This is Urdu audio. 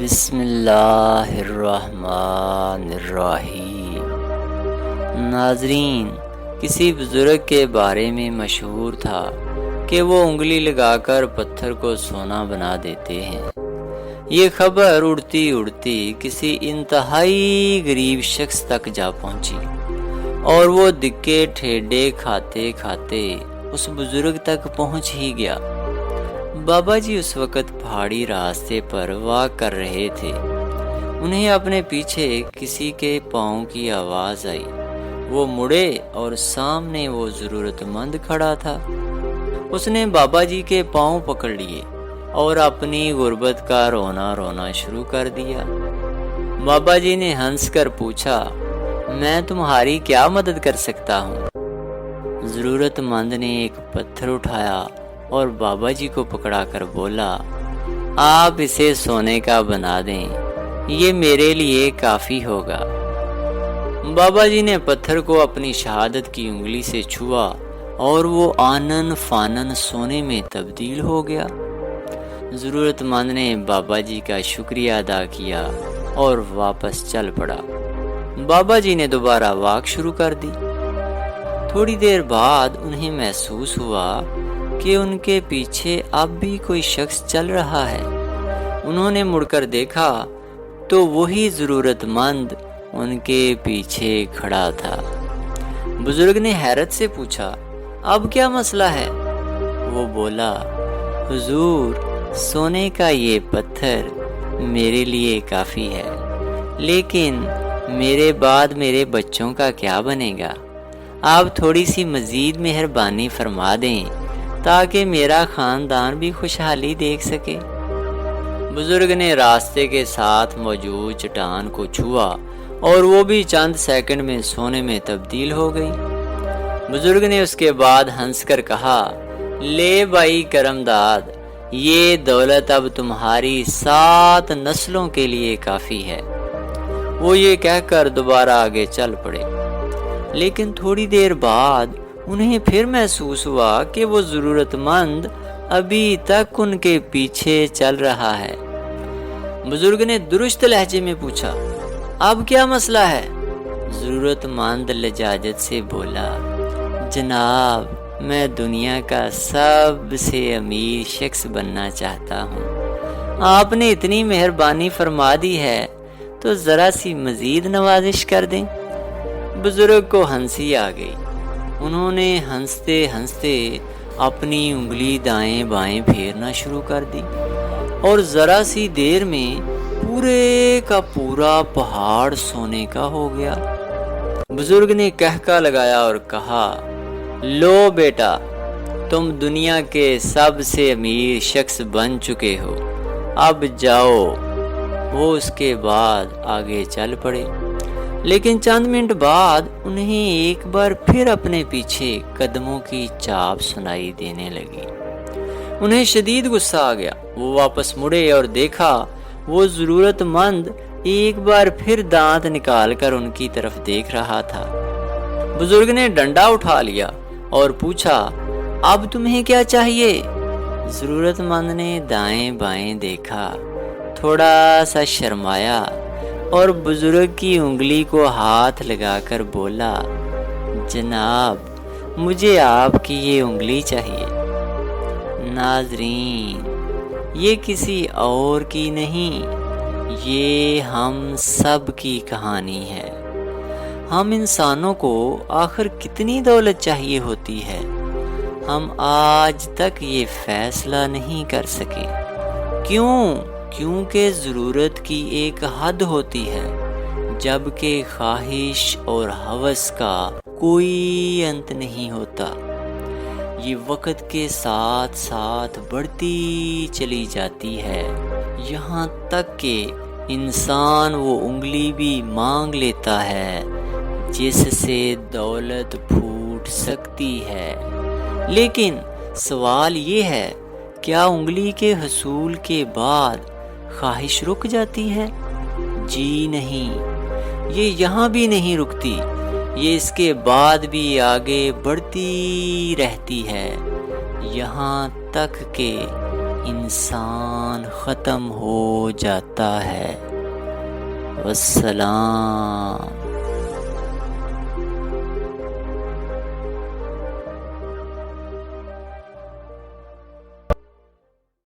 بسم اللہ الرحمن الرحیم۔ ناظرین، کسی بزرگ کے بارے میں مشہور تھا کہ وہ انگلی لگا کر پتھر کو سونا بنا دیتے ہیں۔ یہ خبر اڑتی اڑتی کسی انتہائی غریب شخص تک جا پہنچی اور وہ دکے ٹھیڈے کھاتے کھاتے اس بزرگ تک پہنچ ہی گیا۔ بابا جی اس وقت پہاڑی راستے پر واک کر رہے تھے۔ انہیں اپنے پیچھے کسی کے پاؤں کی آواز آئی۔ وہ مڑے اور سامنے وہ ضرورت مند کھڑا تھا۔ اس نے بابا جی کے پاؤں پکڑ لیے اور اپنی غربت کا رونا شروع کر دیا۔ بابا جی نے ہنس کر پوچھا، میں تمہاری کیا مدد کر سکتا ہوں؟ ضرورت مند نے ایک پتھر اٹھایا اور بابا جی کو پکڑا کر بولا، آپ اسے سونے کا بنا دیں، یہ میرے لیے کافی ہوگا۔ بابا جی نے پتھر کو اپنی شہادت کی انگلی سے چھوا اور وہ آنن فانن سونے میں تبدیل ہو گیا۔ ضرورت مند نے بابا جی کا شکریہ ادا کیا اور واپس چل پڑا۔ بابا جی نے دوبارہ واک شروع کر دی۔ تھوڑی دیر بعد انہیں محسوس ہوا کہ ان کے پیچھے اب بھی کوئی شخص چل رہا ہے۔ انہوں نے مڑ کر دیکھا تو وہی ضرورت مند ان کے پیچھے کھڑا تھا۔ بزرگ نے حیرت سے پوچھا، اب کیا مسئلہ ہے؟ وہ بولا، حضور، سونے کا یہ پتھر میرے لیے کافی ہے، لیکن میرے بعد میرے بچوں کا کیا بنے گا؟ آپ تھوڑی سی مزید مہربانی فرما دیں تاکہ میرا خاندان بھی خوشحالی دیکھ سکے۔ بزرگ نے راستے کے ساتھ موجود چٹان کو چھوا اور وہ بھی چند سیکنڈ میں سونے میں تبدیل ہو گئی۔ بزرگ نے اس کے بعد ہنس کر کہا، لے بھائی کرم داد، یہ دولت اب تمہاری 7 نسلوں کے لیے کافی ہے۔ وہ یہ کہہ کر دوبارہ آگے چل پڑے، لیکن تھوڑی دیر بعد انہیں پھر محسوس ہوا کہ وہ ضرورت مند ابھی تک ان کے پیچھے چل رہا ہے۔ بزرگ نے درست لہجے میں پوچھا، اب کیا مسئلہ ہے؟ ضرورت مند لجاجت سے بولا، جناب، میں دنیا کا سب سے امیر شخص بننا چاہتا ہوں۔ آپ نے اتنی مہربانی فرما دی ہے تو ذرا سی مزید نوازش کر دیں۔ بزرگ کو ہنسی آ گئی۔ انہوں نے ہنستے ہنستے اپنی انگلی دائیں بائیں پھیرنا شروع کر دی اور ذرا سی دیر میں پورے کا پورا پہاڑ سونے کا ہو گیا۔ بزرگ نے کہکا لگایا اور کہا، لو بیٹا، تم دنیا کے سب سے امیر شخص بن چکے ہو، اب جاؤ۔ وہ اس کے بعد آگے چل پڑے، لیکن چند منٹ بعد انہیں ایک بار پھر اپنے پیچھے قدموں کی چاپ سنائی دینے لگی۔ انہیں شدید غصہ آ گیا۔ وہ واپس مڑے اور دیکھا وہ ضرورت مند ایک بار پھر دانت نکال کر ان کی طرف دیکھ رہا تھا۔ بزرگ نے ڈنڈا اٹھا لیا اور پوچھا، اب تمہیں کیا چاہیے؟ ضرورت مند نے دائیں بائیں دیکھا، تھوڑا سا شرمایا اور بزرگ کی انگلی کو ہاتھ لگا کر بولا، جناب، مجھے آپ کی یہ انگلی چاہیے۔ ناظرین، یہ کسی اور کی نہیں، یہ ہم سب کی کہانی ہے۔ ہم انسانوں کو آخر کتنی دولت چاہیے ہوتی ہے، ہم آج تک یہ فیصلہ نہیں کر سکے۔ کیونکہ ضرورت کی ایک حد ہوتی ہے، جبکہ خواہش اور ہوس کا کوئی انت نہیں ہوتا۔ یہ وقت کے ساتھ ساتھ بڑھتی چلی جاتی ہے، یہاں تک کہ انسان وہ انگلی بھی مانگ لیتا ہے جس سے دولت پھوٹ سکتی ہے۔ لیکن سوال یہ ہے، کیا انگلی کے حصول کے بعد خواہش رک جاتی ہے؟ جی نہیں، یہ یہاں بھی نہیں رکتی، یہ اس کے بعد بھی آگے بڑھتی رہتی ہے، یہاں تک کہ انسان ختم ہو جاتا ہے۔ والسلام۔